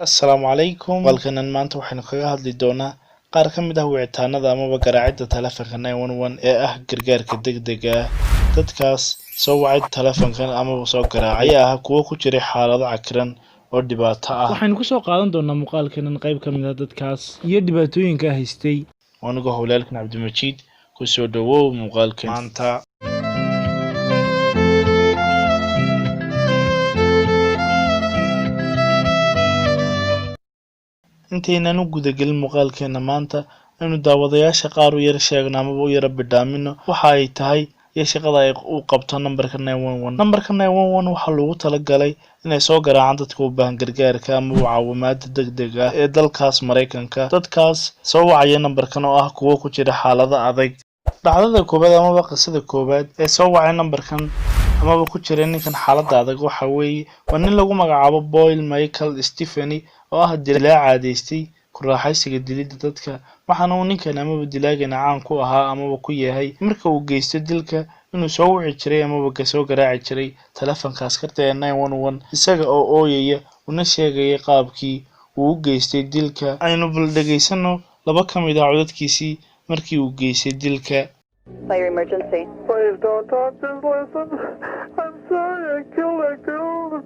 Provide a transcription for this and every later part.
Assalaamu calaykum. Halkanan maanta waxaynu kaga hadli doonaa qaar ka mid ah wicitaanada amaba garaacidda taleefanka 911 ee ah gargaarka degdega ah. Dadkaas soo wacay taleefankan amaba soo garaacay ayaa ah kuwo ku jiray xaalado cakiran oo dhibaato ah. Waxaynu ku soo qaadan doonaa muuqaalkanan qayb ka mid ah dadkaas iyo dhibaatooyinka haystay. Aniga hawlaalkan Cabdimajiid ku soo dhawow muuqaalkan maanta. intaynan u gudagelin muuqaalkeena maanta aynu daawadayaasha qaar u yara sheegno amaba u yara bidhaamino waxa ay tahay iyo shaqada ay u qabto nambarka 911. nambarka 911 waxaa loogu talagalay inay soo garaacaan dadka u baahan gargaarka ama caawimaada degdega ah ee dalkaas Mareykanka. dadkaas soo wacaya nambarkan oo ah kuwo ku jira xaalado adag. dhacdada koobaad amaba qisada koobaad ee soo wacay nambarkan amaba ku jira ninkan xaaladda adag waxa weeye waa nin lagu magacaabo Boyle Michael Stephanie oo ah dilaa caadaystay ku raaxaysiga dilida dadka. waxaana uu ninkan amaba dilaagana caan ku ahaa amaba ku yahay marka uu geysto dilka inuu soo wici jiray amaba soo garaaci jiray taleefanka askarta ee 911 isaga oo ooyaya una sheegaya qaabkii uu u geystay dilka. aynu bal dhageysano laba ka mid ah codadkiisii markii uu geystay dilka. Fire emergency. Please don't talk, just listen. I'm sorry I killed that girl.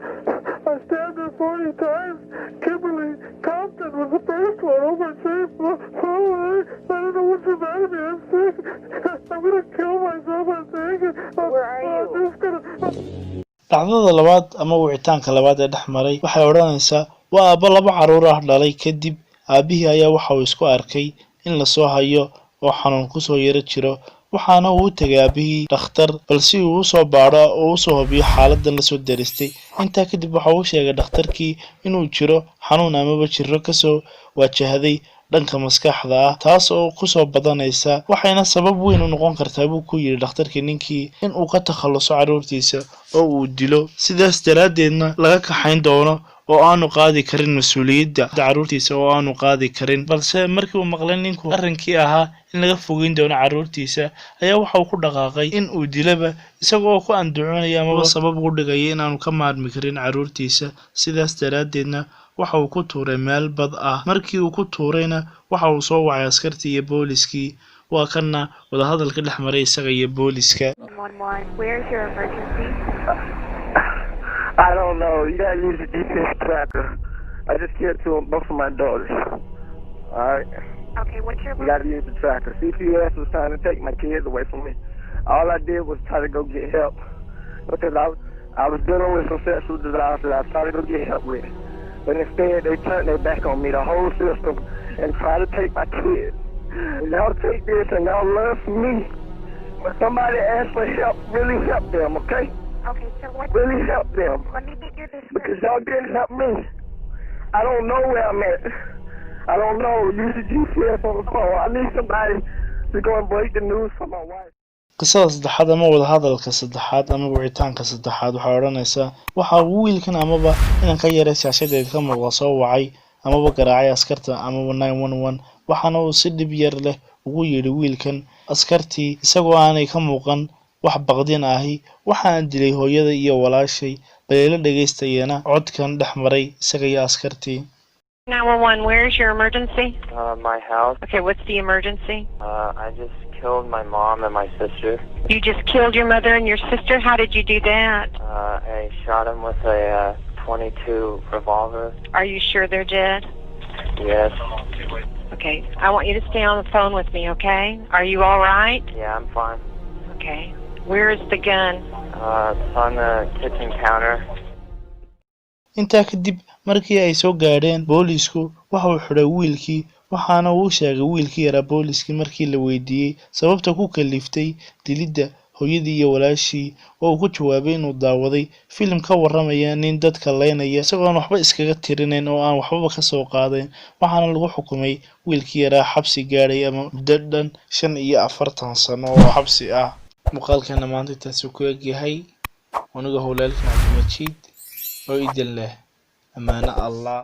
I stabbed her 40 times. Kimberly Compton was the first one. Oh my God. I don't know what's the matter with me. I'm sick. I'm gonna kill myself, I think. Where are you? I'm just gonna... dhacdada labaad ama wicitaanka labaad ee dhex maray waxay odhanaysaa waa aabbo laba carruur ah dhalay kadib aabihii ayaa waxa uu isku arkay in la soo hayo oo xanuun kusoo yara jiro. waxaana uu u tegay aabihii dhakhtar balse uu u soo baadho oo u soo hubiyo xaaladdan lasoo daristay. intaa kadib waxa uu sheegay dhakhtarkii inuu jiro xanuun amaba jirro kasoo waajahday dhanka maskaxda ah taas oo kusoo badanaysa waxayna sabab weyn u noqon kartaa buu ku yidhi dhakhtarkii ninkii in uu ka takhaluso carruurtiisa oo uu dilo sidaas daraaddeedna laga kaxayn doono oo aanu qaadi karin mas-uuliyadda carruurtiisa oo aanu qaadi karin. balse markii uu maqlay ninku arrinkii ahaa in laga fogeyn doono carruurtiisa ayaa waxa uu ku dhaqaaqay in uu dilaba isagoo ku andacoonaya amaba sabab ugu dhigaya inaanu ka maarmi karin carruurtiisa. sidaas daraaddeedna waxa uu ku tuuray meel bad ah. markii uu ku tuurayna waxa uu soo wacay askartii iyo booliskii. waa kana wadahadalka dhex maray isaga iyo booliska. 911. Where's your emergency? I don't know. You gotta use the GPS tracker. I just killed both of my daughters. Alright? Okay, what's your You gotta use the tracker. CPS was trying to take my kids away from me. All I did was try to go get help. Because I was dealing with some sexual desires that I tried to go get help with. But instead, they turned their back on me, the whole system, and tried to take my kids. And y'all take this and y'all love me. When somebody asks for help, really help them, okay? Okay, so what? Really help them. Let me get your description. Because y'all didn't help me. I don't know where I'm at. I don't know. Use the GPS on the phone. I need somebody to go and break the news for my wife. qisada saddexaad ama wadahadalka saddexaad ama wicitaanka saddexaad waxay odhanaysaa waxa uu wiilkan amaba inaan ka yaray shaashadeed ka muuqda soo wacay amaba garaacay askarta amaba 911 waxaana uu si dhib yar leh ugu yidhi wiilkan askartii isagoo aanay ka muuqan wax baqdin ahi waxaan dilay hooyada iyo walaashay. baleelo dhageystayana codkan dhex maray isaga iyo askartii. 911. Where's your emergency? My house. Okay, what's the emergency? I just killed my mom and my sister. You just killed your mother and your sister? How did you do that? I shot them with a 22 revolver. Are you sure they're dead? Yes. Okay, I want you to stay on the phone with me, okay? Are you all right? Yeah, I'm fine. Okay. Where is the gun? It's on the kitchen counter. intaa kadib markii ay soo gaadheen boolisku waxa uu xidhay wiilkii waxaana uu sheegay wiilkii yaraa booliskii markii la weydiiyey sababta ku kaliftay dilidda hooyadii iyo walaashii oo uu ku jawaabay inuu daawaday filim ka warramaya nin dadka leynaya isagoon waxba iskaga tirinayn oo aan waxbaba ka soo qaadayn. waxaana lagu xukumay wiilkii yaraa xabsi gaadhay ama muddo dhan 45 sano oo xabsi ah. muuqaalkeena maanta intaasuu ku egyahay. aniga hawlaalkan Cabdimajiid oo idin leh ammaano allah.